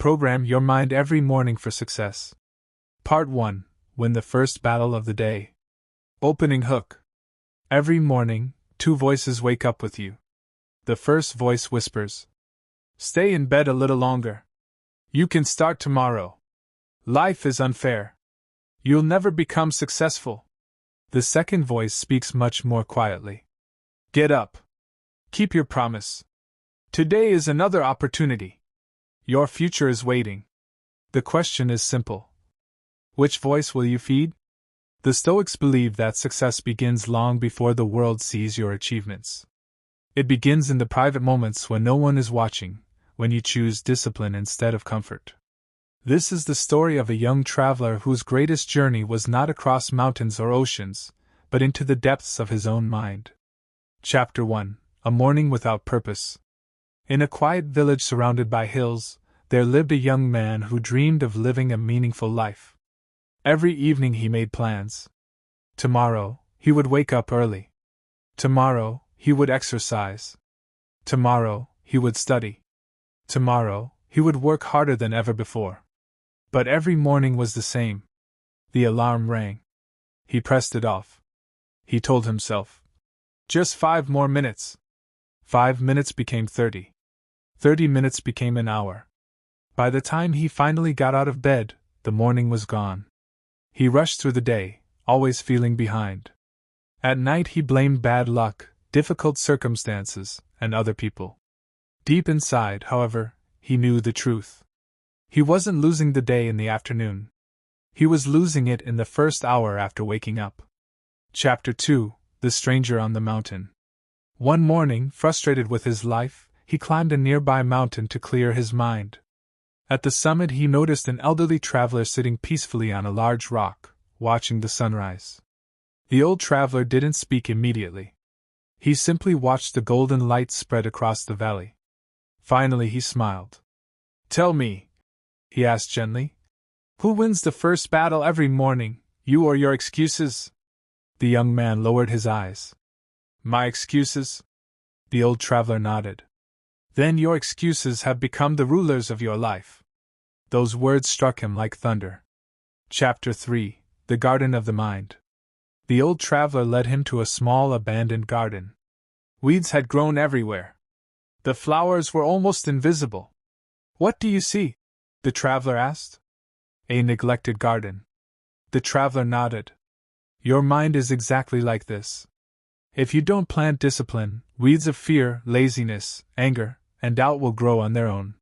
Program your mind every morning for success. Part 1. Win the first battle of the day. Opening hook. Every morning, two voices wake up with you. The first voice whispers, "Stay in bed a little longer. You can start tomorrow. Life is unfair. You'll never become successful." The second voice speaks much more quietly. "Get up. Keep your promise. Today is another opportunity. Your future is waiting." The question is simple. Which voice will you feed? The Stoics believe that success begins long before the world sees your achievements. It begins in the private moments when no one is watching, when you choose discipline instead of comfort. This is the story of a young traveler whose greatest journey was not across mountains or oceans, but into the depths of his own mind. Chapter 1. A Morning Without Purpose. In a quiet village surrounded by hills, there lived a young man who dreamed of living a meaningful life. Every evening he made plans. Tomorrow, he would wake up early. Tomorrow, he would exercise. Tomorrow, he would study. Tomorrow, he would work harder than ever before. But every morning was the same. The alarm rang. He pressed it off. He told himself, "Just 5 more minutes." 5 minutes became 30. 30 minutes became an hour. By the time he finally got out of bed, the morning was gone. He rushed through the day, always feeling behind. At night he blamed bad luck, difficult circumstances, and other people. Deep inside, however, he knew the truth. He wasn't losing the day in the afternoon. He was losing it in the first hour after waking up. Chapter 2. The Stranger on the Mountain. One morning, frustrated with his life, he climbed a nearby mountain to clear his mind. At the summit he noticed an elderly traveler sitting peacefully on a large rock, watching the sunrise. The old traveler didn't speak immediately. He simply watched the golden light spread across the valley. Finally he smiled. "Tell me," he asked gently, "who wins the first battle every morning, you or your excuses?" The young man lowered his eyes. "My excuses?" The old traveler nodded. "Then your excuses have become the rulers of your life." Those words struck him like thunder. Chapter 3. The Garden of the Mind. The old traveler led him to a small abandoned garden. Weeds had grown everywhere. The flowers were almost invisible. "What do you see?" the traveler asked. "A neglected garden." The traveler nodded. "Your mind is exactly like this. If you don't plant discipline, weeds of fear, laziness, anger, and doubt will grow on their own.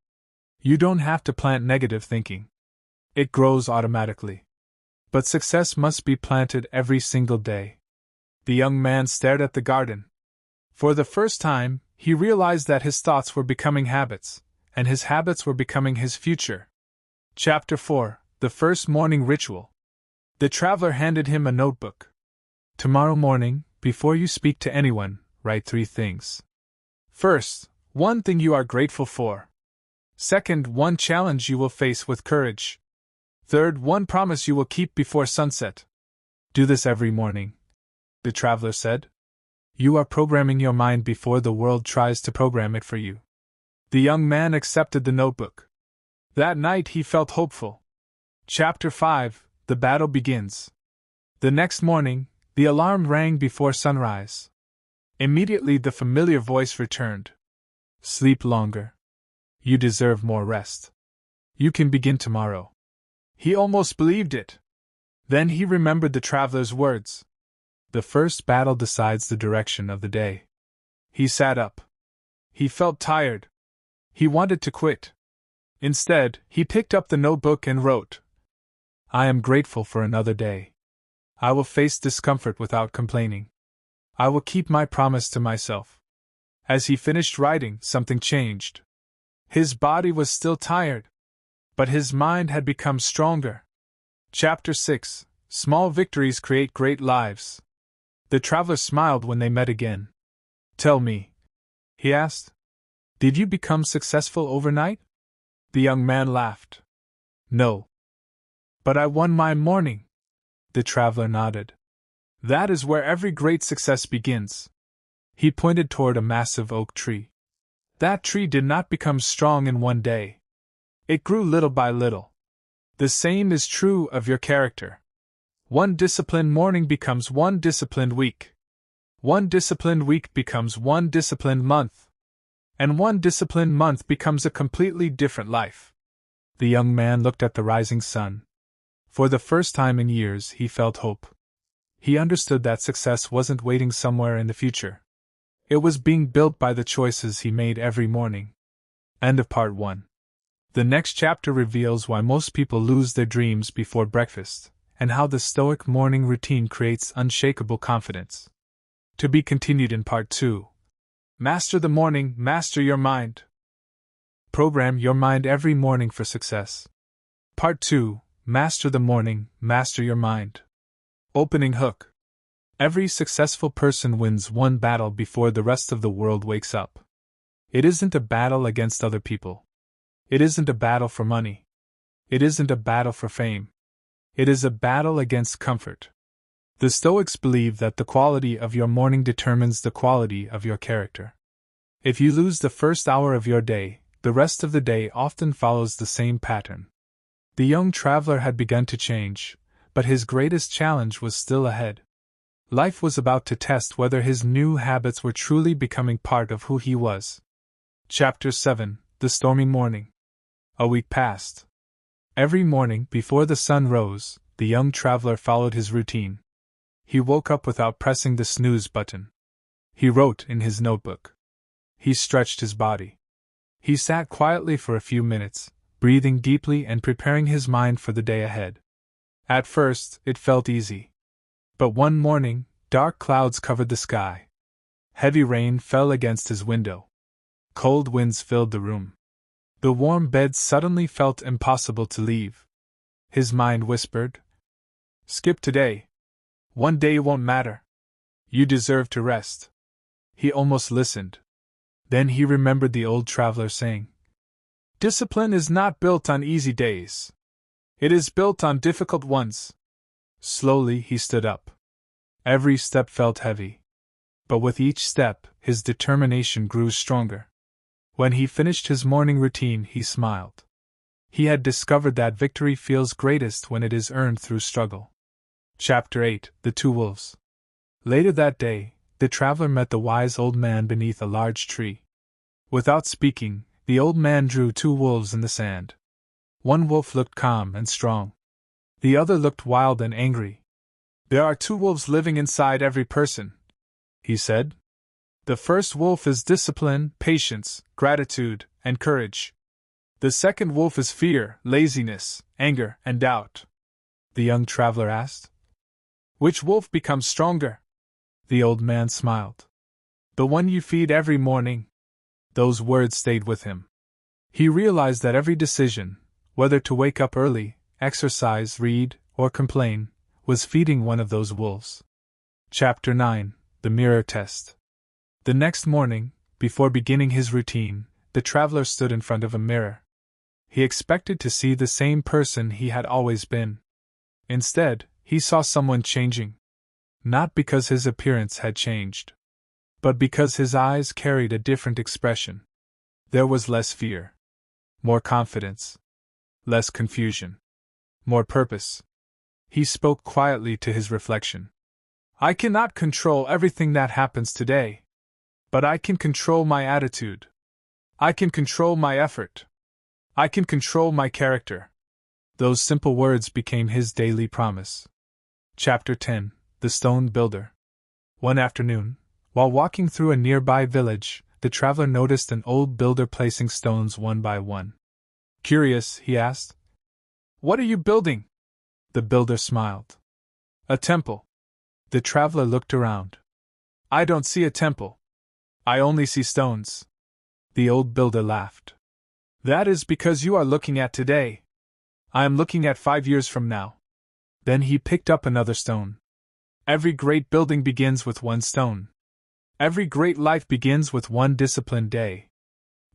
You don't have to plant negative thinking. It grows automatically. But success must be planted every single day." The young man stared at the garden. For the first time, he realized that his thoughts were becoming habits, and his habits were becoming his future. Chapter 4. The First Morning Ritual. The traveler handed him a notebook. "Tomorrow morning, before you speak to anyone, write 3 things. First, one thing you are grateful for. Second, one challenge you will face with courage. Third, one promise you will keep before sunset. Do this every morning," the traveler said. "You are programming your mind before the world tries to program it for you." The young man accepted the notebook. That night he felt hopeful. Chapter 5. The Battle Begins. The next morning, the alarm rang before sunrise. Immediately the familiar voice returned. "Sleep longer. You deserve more rest. You can begin tomorrow." He almost believed it. Then he remembered the traveler's words. The first battle decides the direction of the day. He sat up. He felt tired. He wanted to quit. Instead, he picked up the notebook and wrote, "I am grateful for another day. I will face discomfort without complaining. I will keep my promise to myself." As he finished writing, something changed. His body was still tired, but his mind had become stronger. Chapter 6. Small victories create great lives. The traveler smiled when they met again. "Tell me," he asked, "did you become successful overnight?" The young man laughed. "No. But I won my morning." The traveler nodded. "That is where every great success begins." He pointed toward a massive oak tree. That tree did not become strong in one day. It grew little by little. The same is true of your character. One disciplined morning becomes one disciplined week. One disciplined week becomes one disciplined month. And one disciplined month becomes a completely different life. The young man looked at the rising sun. For the first time in years, he felt hope. He understood that success wasn't waiting somewhere in the future. It was being built by the choices he made every morning. End of part 1. The next chapter reveals why most people lose their dreams before breakfast, and how the Stoic morning routine creates unshakable confidence. To be continued in part 2. Master the morning, master your mind. Program your mind every morning for success. Part 2. Master the morning, master your mind. Opening hook. Every successful person wins one battle before the rest of the world wakes up. It isn't a battle against other people. It isn't a battle for money. It isn't a battle for fame. It is a battle against comfort. The Stoics believe that the quality of your morning determines the quality of your character. If you lose the first hour of your day, the rest of the day often follows the same pattern. The young traveler had begun to change, but his greatest challenge was still ahead. Life was about to test whether his new habits were truly becoming part of who he was. Chapter 7. The Stormy Morning. A week passed. Every morning, before the sun rose, the young traveler followed his routine. He woke up without pressing the snooze button. He wrote in his notebook. He stretched his body. He sat quietly for a few minutes, breathing deeply and preparing his mind for the day ahead. At first, it felt easy. But one morning, dark clouds covered the sky. Heavy rain fell against his window. Cold winds filled the room. The warm bed suddenly felt impossible to leave. His mind whispered, "Skip today. One day won't matter. You deserve to rest." He almost listened. Then he remembered the old traveler saying, "Discipline is not built on easy days. It is built on difficult ones." Slowly he stood up. Every step felt heavy. But with each step, his determination grew stronger. When he finished his morning routine, he smiled. He had discovered that victory feels greatest when it is earned through struggle. Chapter 8. The Two Wolves. Later that day, the traveler met the wise old man beneath a large tree. Without speaking, the old man drew two wolves in the sand. One wolf looked calm and strong. The other looked wild and angry. "There are two wolves living inside every person," he said. "The first wolf is discipline, patience, gratitude, and courage. The second wolf is fear, laziness, anger, and doubt." The young traveler asked, "Which wolf becomes stronger?" The old man smiled. "The one you feed every morning." Those words stayed with him. He realized that every decision, whether to wake up early, exercise, read, or complain, was feeding one of those wolves. Chapter 9. The Mirror Test. The next morning, before beginning his routine, the traveler stood in front of a mirror. He expected to see the same person he had always been. Instead, he saw someone changing. Not because his appearance had changed, but because his eyes carried a different expression. There was less fear, more confidence, less confusion, more purpose. He spoke quietly to his reflection. "I cannot control everything that happens today. But I can control my attitude. I can control my effort. I can control my character." Those simple words became his daily promise. Chapter 10. The Stone Builder. One afternoon, while walking through a nearby village, the traveler noticed an old builder placing stones one by one. Curious, he asked, "What are you building?" The builder smiled. "A temple." The traveler looked around. "I don't see a temple. I only see stones." The old builder laughed. "That is because you are looking at today. I am looking at 5 years from now." Then he picked up another stone. Every great building begins with one stone. Every great life begins with one disciplined day.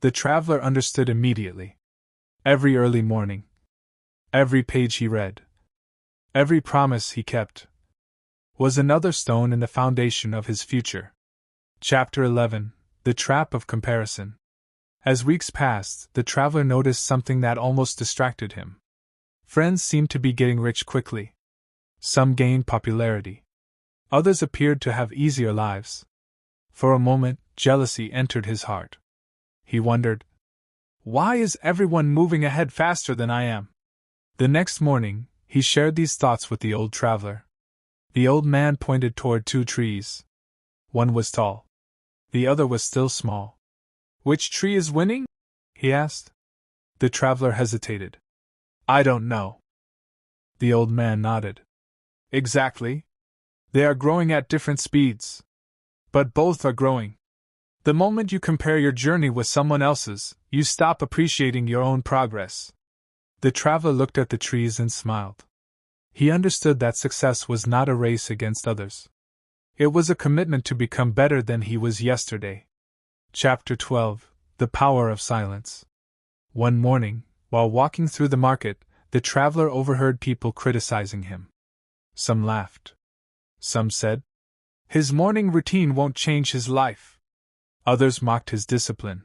The traveler understood immediately. Every early morning, every page he read, every promise he kept, was another stone in the foundation of his future. Chapter 11. The Trap of Comparison. As weeks passed, the traveler noticed something that almost distracted him. Friends seemed to be getting rich quickly. Some gained popularity. Others appeared to have easier lives. For a moment, jealousy entered his heart. He wondered, why is everyone moving ahead faster than I am? The next morning, he shared these thoughts with the old traveler. The old man pointed toward 2 trees. One was tall. The other was still small. Which tree is winning? He asked. The traveler hesitated. I don't know. The old man nodded. Exactly. They are growing at different speeds. But both are growing. The moment you compare your journey with someone else's, you stop appreciating your own progress. The traveler looked at the trees and smiled. He understood that success was not a race against others. It was a commitment to become better than he was yesterday. Chapter 12: The Power of Silence. One morning, while walking through the market, the traveler overheard people criticizing him. Some laughed. Some said, his morning routine won't change his life. Others mocked his discipline.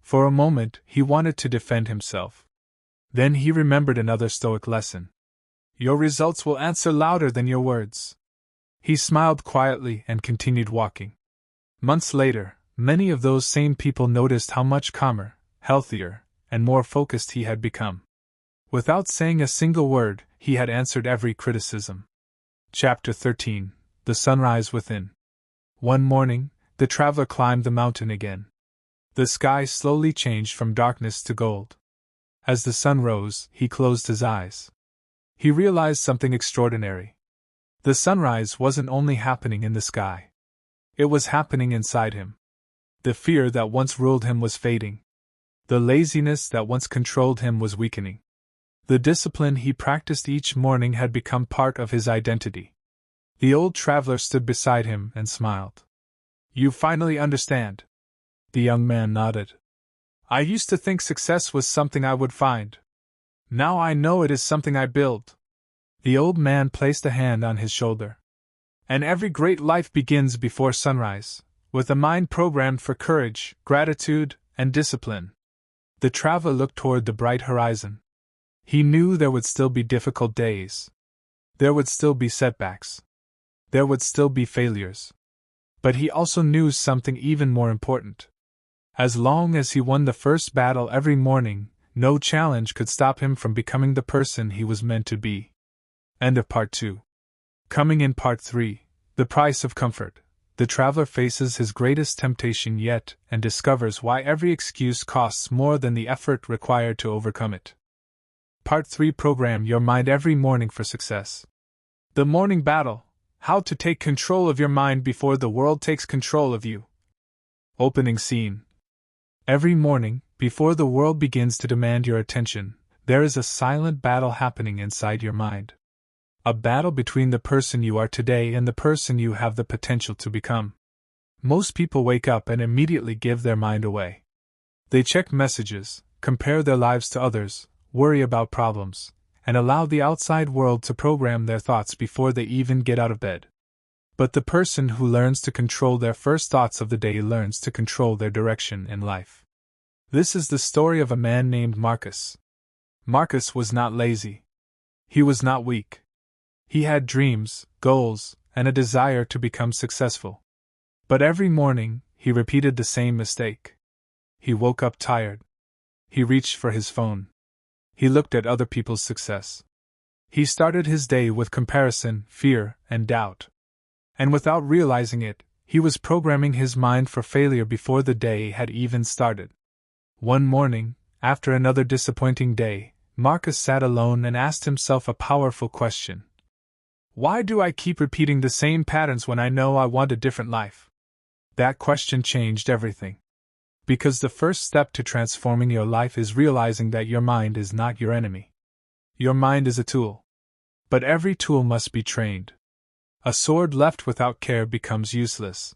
For a moment, he wanted to defend himself. Then he remembered another Stoic lesson. Your results will answer louder than your words. He smiled quietly and continued walking. Months later, many of those same people noticed how much calmer, healthier, and more focused he had become. Without saying a single word, he had answered every criticism. Chapter 13: The Sunrise Within. One morning, the traveler climbed the mountain again. The sky slowly changed from darkness to gold. As the sun rose, he closed his eyes. He realized something extraordinary. The sunrise wasn't only happening in the sky. It was happening inside him. The fear that once ruled him was fading. The laziness that once controlled him was weakening. The discipline he practiced each morning had become part of his identity. The old traveler stood beside him and smiled. You finally understand. The young man nodded. I used to think success was something I would find. Now I know it is something I build. The old man placed a hand on his shoulder. And every great life begins before sunrise, with a mind programmed for courage, gratitude, and discipline. The traveler looked toward the bright horizon. He knew there would still be difficult days. There would still be setbacks. There would still be failures. But he also knew something even more important. As long as he won the first battle every morning, no challenge could stop him from becoming the person he was meant to be. End of Part 2. Coming in Part 3, The Price of Comfort. The traveler faces his greatest temptation yet and discovers why every excuse costs more than the effort required to overcome it. Part 3. Program your mind every morning for success. The Morning Battle. How to take control of your mind before the world takes control of you. Opening scene. Every morning, before the world begins to demand your attention, there is a silent battle happening inside your mind. A battle between the person you are today and the person you have the potential to become. Most people wake up and immediately give their mind away. They check messages, compare their lives to others, worry about problems, and allow the outside world to program their thoughts before they even get out of bed. But the person who learns to control their first thoughts of the day learns to control their direction in life. This is the story of a man named Marcus. Marcus was not lazy. He was not weak. He had dreams, goals, and a desire to become successful. But every morning, he repeated the same mistake. He woke up tired. He reached for his phone. He looked at other people's success. He started his day with comparison, fear, and doubt. And without realizing it, he was programming his mind for failure before the day had even started. One morning, after another disappointing day, Marcus sat alone and asked himself a powerful question. Why do I keep repeating the same patterns when I know I want a different life? That question changed everything. Because the first step to transforming your life is realizing that your mind is not your enemy. Your mind is a tool. But every tool must be trained. A sword left without care becomes useless.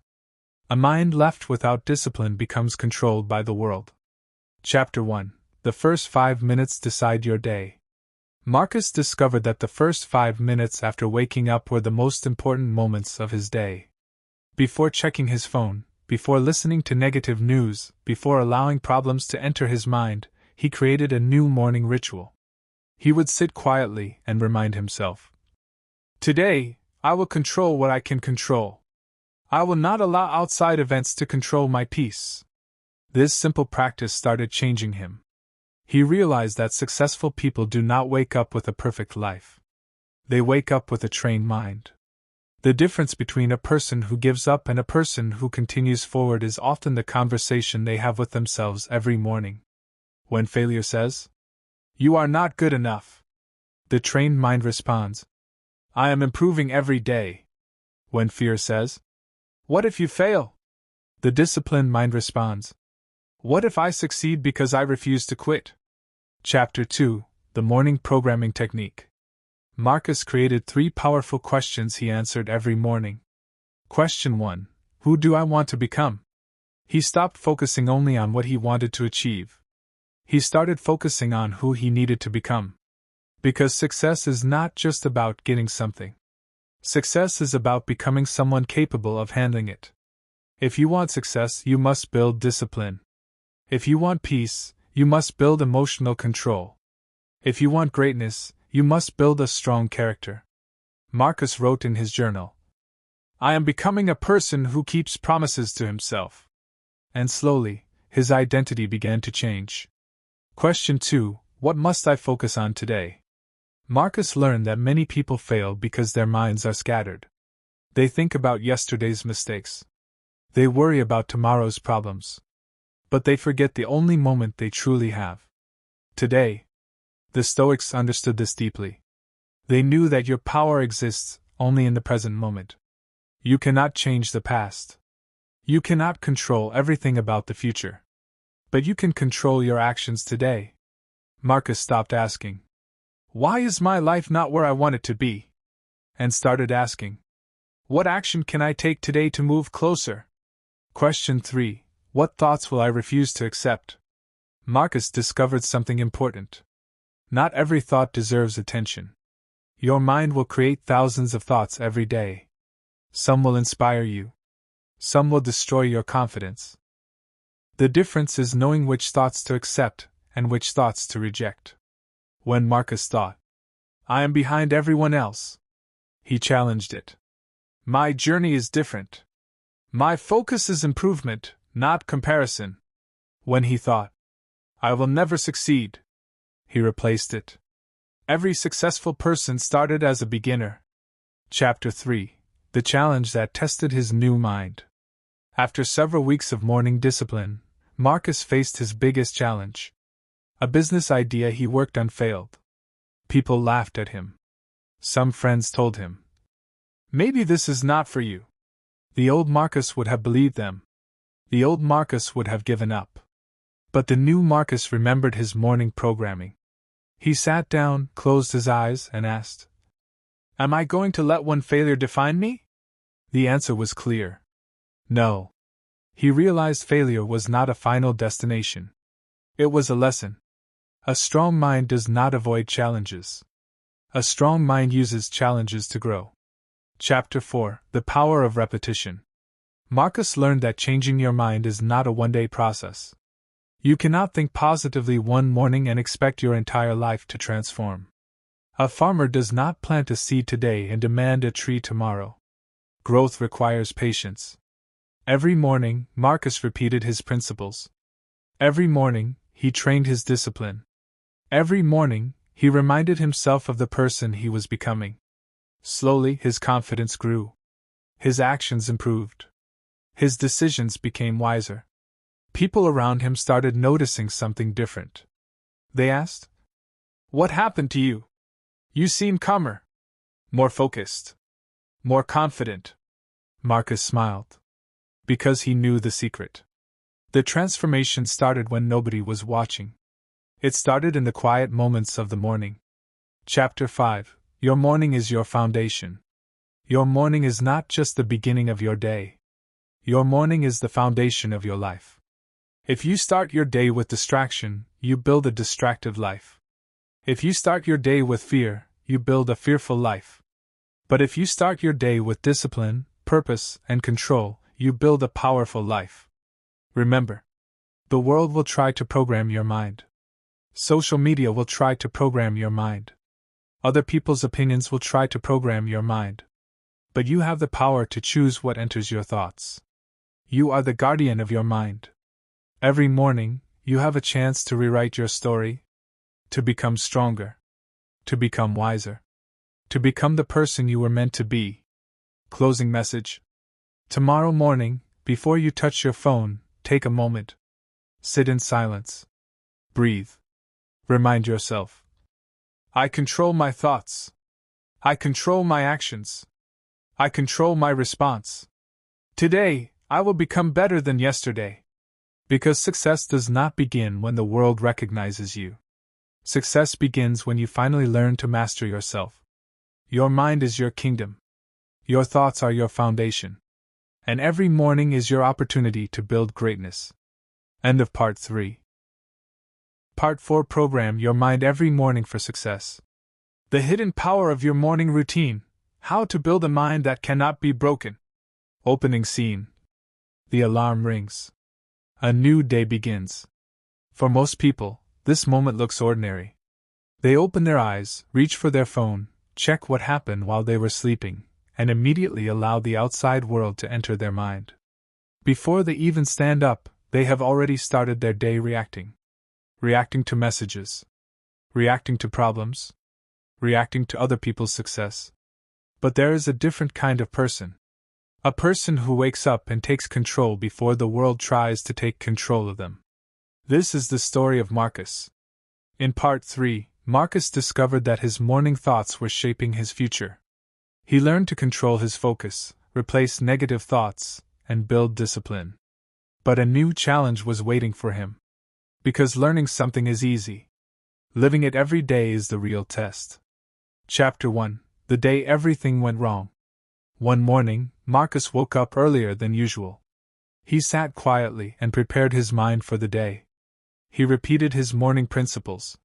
A mind left without discipline becomes controlled by the world. Chapter 1. The first 5 minutes decide your day. Marcus discovered that the first 5 minutes after waking up were the most important moments of his day. Before checking his phone, before listening to negative news, before allowing problems to enter his mind, he created a new morning ritual. He would sit quietly and remind himself, "Today, I will control what I can control. I will not allow outside events to control my peace." This simple practice started changing him. He realized that successful people do not wake up with a perfect life. They wake up with a trained mind. The difference between a person who gives up and a person who continues forward is often the conversation they have with themselves every morning. When failure says, "You are not good enough," the trained mind responds, "I am improving every day." When fear says, "What if you fail?" the disciplined mind responds, "What if I succeed because I refuse to quit?" Chapter 2: The Morning Programming Technique. Marcus created 3 powerful questions he answered every morning. Question 1: Who do I want to become? He stopped focusing only on what he wanted to achieve. He started focusing on who he needed to become. Because success is not just about getting something. Success is about becoming someone capable of handling it. If you want success, you must build discipline. If you want peace, you must build emotional control. If you want greatness, you must build a strong character. Marcus wrote in his journal, "I am becoming a person who keeps promises to himself." And slowly, his identity began to change. Question 2: What must I focus on today? Marcus learned that many people fail because their minds are scattered. They think about yesterday's mistakes. They worry about tomorrow's problems. But they forget the only moment they truly have: today. The Stoics understood this deeply. They knew that your power exists only in the present moment. You cannot change the past. You cannot control everything about the future. But you can control your actions today. Marcus stopped asking, "Why is my life not where I want it to be?" and started asking, "What action can I take today to move closer?" Question 3: What thoughts will I refuse to accept? Marcus discovered something important. Not every thought deserves attention. Your mind will create thousands of thoughts every day. Some will inspire you. Some will destroy your confidence. The difference is knowing which thoughts to accept and which thoughts to reject. When Marcus thought, "I am behind everyone else," he challenged it. "My journey is different. My focus is improvement, not comparison." When he thought, "I will never succeed," he replaced it. Every successful person started as a beginner. Chapter 3: The Challenge That Tested His New Mind. After several weeks of morning discipline, Marcus faced his biggest challenge. A business idea he worked on failed. People laughed at him. Some friends told him, "Maybe this is not for you." The old Marcus would have believed them. The old Marcus would have given up. But the new Marcus remembered his morning programming. He sat down, closed his eyes, and asked, "Am I going to let one failure define me?" The answer was clear. No. He realized failure was not a final destination. It was a lesson. A strong mind does not avoid challenges. A strong mind uses challenges to grow. Chapter 4: The Power of Repetition. Marcus learned that changing your mind is not a one-day process. You cannot think positively one morning and expect your entire life to transform. A farmer does not plant a seed today and demand a tree tomorrow. Growth requires patience. Every morning, Marcus repeated his principles. Every morning, he trained his discipline. Every morning, he reminded himself of the person he was becoming. Slowly, his confidence grew. His actions improved. His decisions became wiser. People around him started noticing something different. They asked, "What happened to you? You seem calmer, more focused, more confident." Marcus smiled. Because he knew the secret. The transformation started when nobody was watching. It started in the quiet moments of the morning. Chapter 5: Your morning is your foundation. Your morning is not just the beginning of your day. Your morning is the foundation of your life. If you start your day with distraction, you build a distracted life. If you start your day with fear, you build a fearful life. But if you start your day with discipline, purpose, and control, you build a powerful life. Remember, the world will try to program your mind. Social media will try to program your mind. Other people's opinions will try to program your mind. But you have the power to choose what enters your thoughts. You are the guardian of your mind. Every morning, you have a chance to rewrite your story, to become stronger, to become wiser, to become the person you were meant to be. Closing message. Tomorrow morning, before you touch your phone, take a moment. Sit in silence. Breathe. Remind yourself. I control my thoughts. I control my actions. I control my response. Today, I will become better than yesterday. Because success does not begin when the world recognizes you. Success begins when you finally learn to master yourself. Your mind is your kingdom. Your thoughts are your foundation. And every morning is your opportunity to build greatness. End of Part 3. Part 4. Program your mind every morning for success. The hidden power of your morning routine. How to build a mind that cannot be broken. Opening scene. The alarm rings. A new day begins. For most people, this moment looks ordinary. They open their eyes, reach for their phone, check what happened while they were sleeping, and immediately allow the outside world to enter their mind. Before they even stand up, they have already started their day reacting. Reacting to messages. Reacting to problems. Reacting to other people's success. But there is a different kind of person. A person who wakes up and takes control before the world tries to take control of them. This is the story of Marcus. In Part 3, Marcus discovered that his morning thoughts were shaping his future. He learned to control his focus, replace negative thoughts, and build discipline. But a new challenge was waiting for him. Because learning something is easy. Living it every day is the real test. Chapter 1. The day everything went wrong. One morning, Marcus woke up earlier than usual. He sat quietly and prepared his mind for the day. He repeated his morning principles.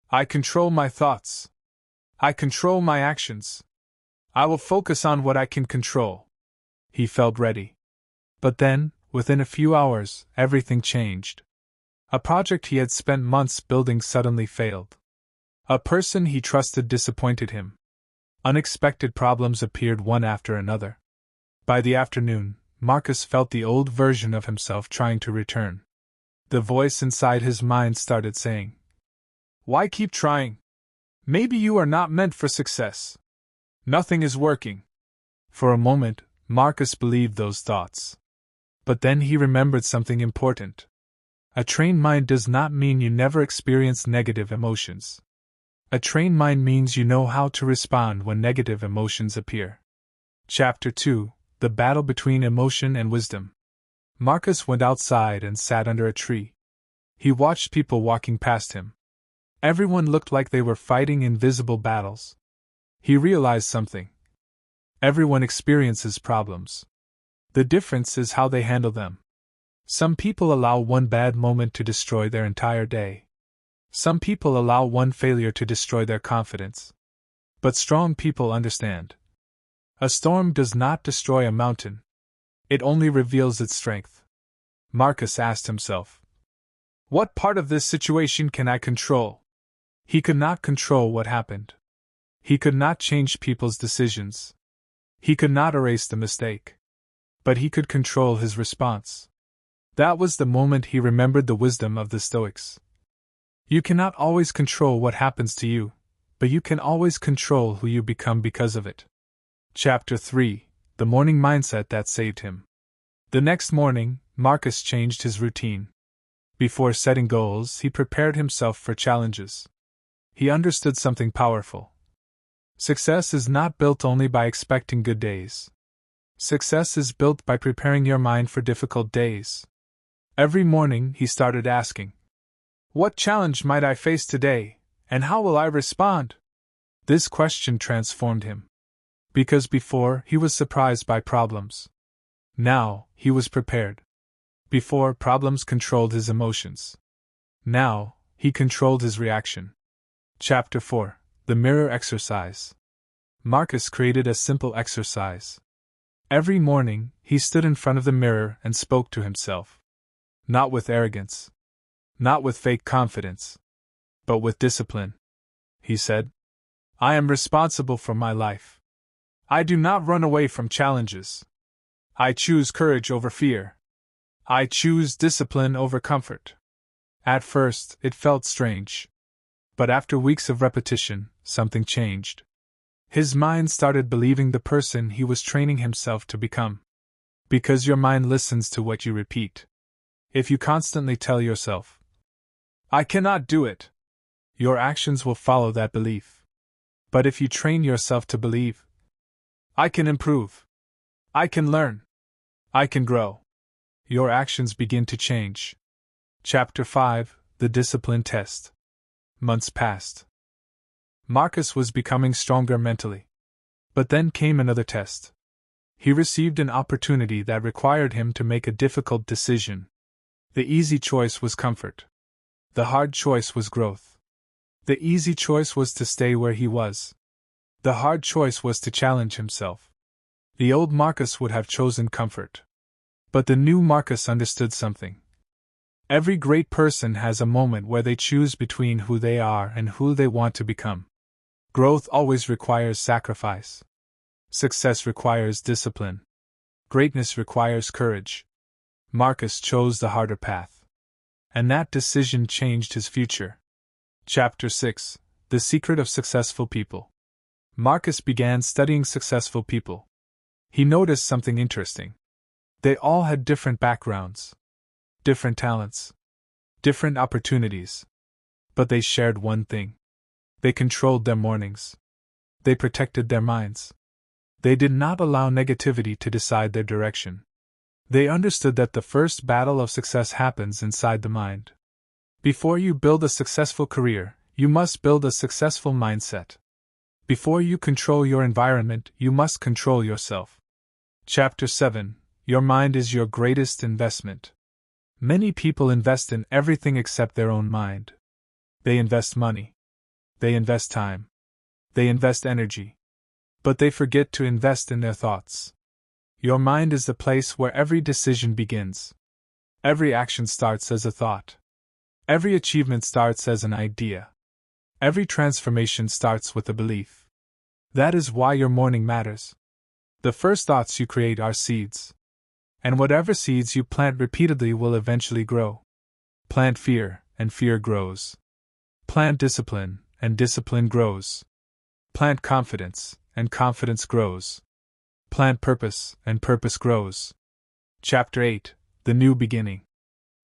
I control my thoughts. I control my actions. I will focus on what I can control. He felt ready. But then, within a few hours, everything changed. A project he had spent months building suddenly failed. A person he trusted disappointed him. Unexpected problems appeared one after another. By the afternoon, Marcus felt the old version of himself trying to return. The voice inside his mind started saying, Why keep trying? Maybe you are not meant for success. Nothing is working. For a moment, Marcus believed those thoughts. But then he remembered something important. A trained mind does not mean you never experience negative emotions. A trained mind means you know how to respond when negative emotions appear. Chapter 2. The Battle Between Emotion and Wisdom. Marcus went outside and sat under a tree. He watched people walking past him. Everyone looked like they were fighting invisible battles. He realized something. Everyone experiences problems. The difference is how they handle them. Some people allow one bad moment to destroy their entire day. Some people allow one failure to destroy their confidence. But strong people understand. A storm does not destroy a mountain. It only reveals its strength. Marcus asked himself, What part of this situation can I control? He could not control what happened. He could not change people's decisions. He could not erase the mistake. But he could control his response. That was the moment he remembered the wisdom of the Stoics. You cannot always control what happens to you, but you can always control who you become because of it. Chapter 3. The Morning Mindset That Saved Him. The next morning, Marcus changed his routine. Before setting goals, he prepared himself for challenges. He understood something powerful. Success is not built only by expecting good days. Success is built by preparing your mind for difficult days. Every morning, he started asking, What challenge might I face today, and how will I respond? This question transformed him. Because before, he was surprised by problems. Now, he was prepared. Before, problems controlled his emotions. Now, he controlled his reaction. Chapter 4. The Mirror Exercise. Marcus created a simple exercise. Every morning, he stood in front of the mirror and spoke to himself. Not with arrogance. Not with fake confidence. But with discipline. He said, I am responsible for my life. I do not run away from challenges. I choose courage over fear. I choose discipline over comfort. At first, it felt strange. But after weeks of repetition, something changed. His mind started believing the person he was training himself to become. Because your mind listens to what you repeat. If you constantly tell yourself, I cannot do it, your actions will follow that belief. But if you train yourself to believe, I can improve, I can learn, I can grow, your actions begin to change. Chapter 5: The Discipline Test. Months passed. Marcus was becoming stronger mentally. But then came another test. He received an opportunity that required him to make a difficult decision. The easy choice was comfort. The hard choice was growth. The easy choice was to stay where he was. The hard choice was to challenge himself. The old Marcus would have chosen comfort. But the new Marcus understood something. Every great person has a moment where they choose between who they are and who they want to become. Growth always requires sacrifice. Success requires discipline. Greatness requires courage. Marcus chose the harder path. And that decision changed his future. Chapter 6: The Secret of Successful People. Marcus began studying successful people. He noticed something interesting. They all had different backgrounds, different talents, different opportunities. But they shared one thing. They controlled their mornings. They protected their minds. They did not allow negativity to decide their direction. They understood that the first battle of success happens inside the mind. Before you build a successful career, you must build a successful mindset. Before you control your environment, you must control yourself. Chapter 7: Your mind is your greatest investment. Many people invest in everything except their own mind. They invest money. They invest time. They invest energy. But they forget to invest in their thoughts. Your mind is the place where every decision begins. Every action starts as a thought. Every achievement starts as an idea. Every transformation starts with a belief. That is why your morning matters. The first thoughts you create are seeds. And whatever seeds you plant repeatedly will eventually grow. Plant fear, and fear grows. Plant discipline, and discipline grows. Plant confidence, and confidence grows. Plant purpose, and purpose grows. Chapter 8: The New Beginning.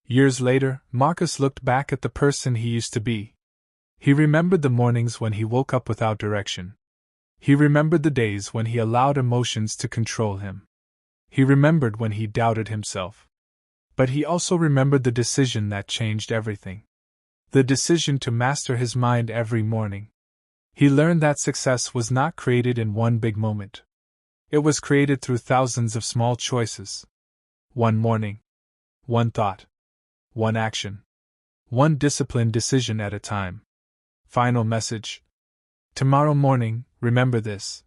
Years later, Marcus looked back at the person he used to be. He remembered the mornings when he woke up without direction. He remembered the days when he allowed emotions to control him. He remembered when he doubted himself. But he also remembered the decision that changed everything. The decision to master his mind every morning. He learned that success was not created in one big moment. It was created through thousands of small choices. One morning. One thought. One action. One disciplined decision at a time. Final message. Tomorrow morning, remember this.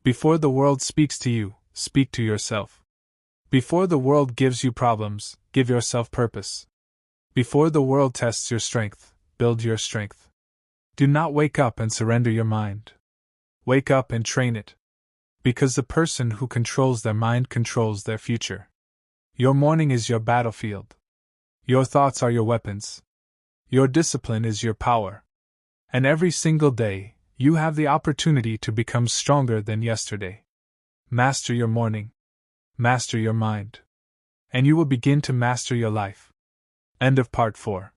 Before the world speaks to you, speak to yourself. Before the world gives you problems, give yourself purpose. Before the world tests your strength, build your strength. Do not wake up and surrender your mind. Wake up and train it. Because the person who controls their mind controls their future. Your morning is your battlefield. Your thoughts are your weapons. Your discipline is your power. And every single day, you have the opportunity to become stronger than yesterday. Master your morning. Master your mind. And you will begin to master your life. End of Part 4.